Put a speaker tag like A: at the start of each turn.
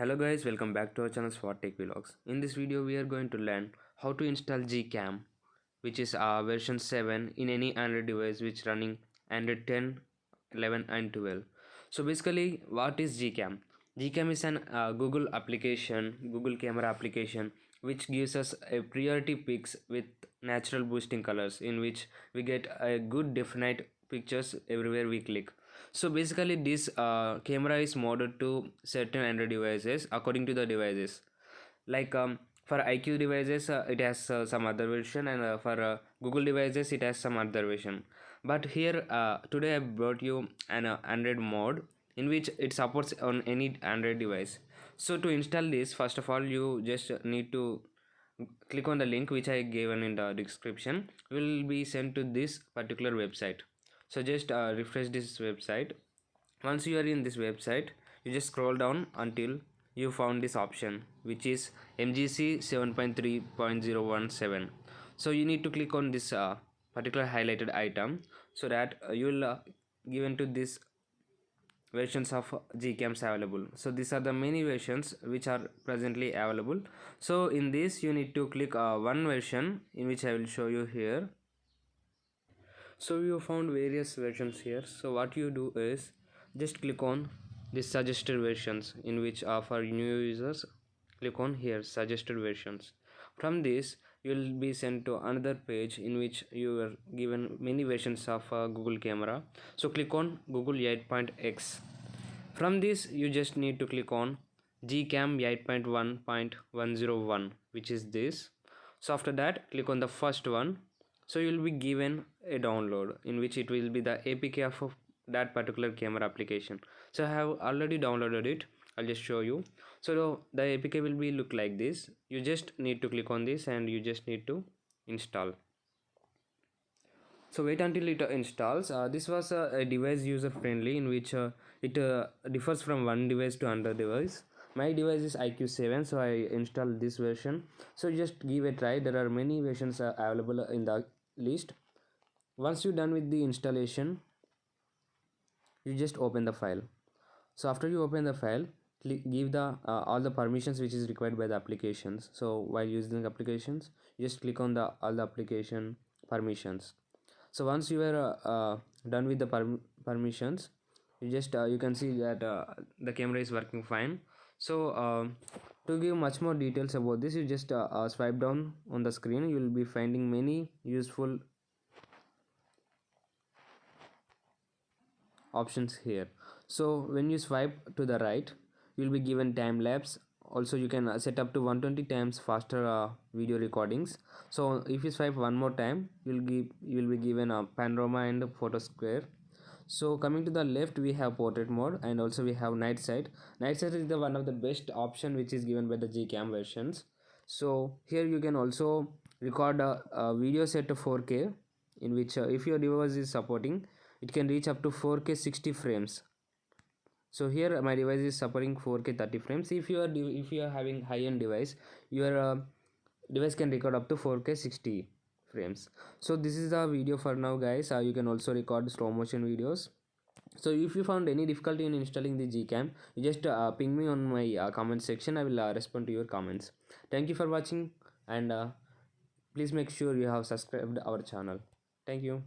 A: Hello guys, welcome back to our channel Swat Tech Vlogs. In this video we are going to learn how to install Gcam, which is version 7 in any Android device which running Android 10, 11 and 12. So basically what is Gcam? Gcam is an Google application, Google camera application, which gives us a priority pics with natural boosting colors, in which we get a good definite pictures everywhere we click. So basically this camera is modded to certain Android devices according to the devices. Like for IQ devices it has some other version, and for Google devices it has some other version. But here today I brought you an Android mod in which it supports on any Android device. So to install this, first of all you just need to click on the link which I given in the description. Will be sent to this particular website. So just refresh this website. Once you are in this website, you just scroll down until you found this option, which is MGC 7.3.017. So you need to click on this particular highlighted item, so that you will given to this versions of Gcams available. So these are the many versions which are presently available. So in this you need to click one version, in which I will show you here. So you found various versions here. So what you do is just click on this suggested versions, in which for new users click on here suggested versions. From this you will be sent to another page in which you are given many versions of Google camera. So click on Google 8.x. From this you just need to click on Gcam 8.1.101, which is this. So after that click on the first one. So you will be given a download, in which it will be the APK of that particular camera application. So I have already downloaded it. I'll just show you. So the APK will be look like this. You just need to click on this and you just need to install. So wait until it installs. This was a device user friendly, in which it differs from one device to another device. My device is IQ7, so I installed this version. So just give a try. There are many versions available in the list. Once you're done with the installation, you just open the file. So after you open the file, give the all the permissions which is required by the applications. So while using applications, you just click on the all the application permissions. So once you are done with the permissions, you can see that the camera is working fine. So to give much more details about this, you just swipe down on the screen. You will be finding many useful options here. So when you swipe to the right, you will be given time lapse. Also you can set up to 120 times faster video recordings. So if you swipe one more time, you will be given a panorama and a photo square. So coming to the left, we have portrait mode, and also we have night sight. Night sight is the one of the best option which is given by the Gcam versions. So here you can also record a video set to 4K, in which if your device is supporting, it can reach up to 4K 60 frames. So here my device is supporting 4K 30 frames. If you are having high-end device, your device can record up to 4K 60 frames. So this is the video for now, guys. You can also record slow motion videos. So if you found any difficulty in installing the Gcam, you just ping me on my comment section. I will respond to your comments. Thank you for watching, and please make sure you have subscribed our channel. Thank you.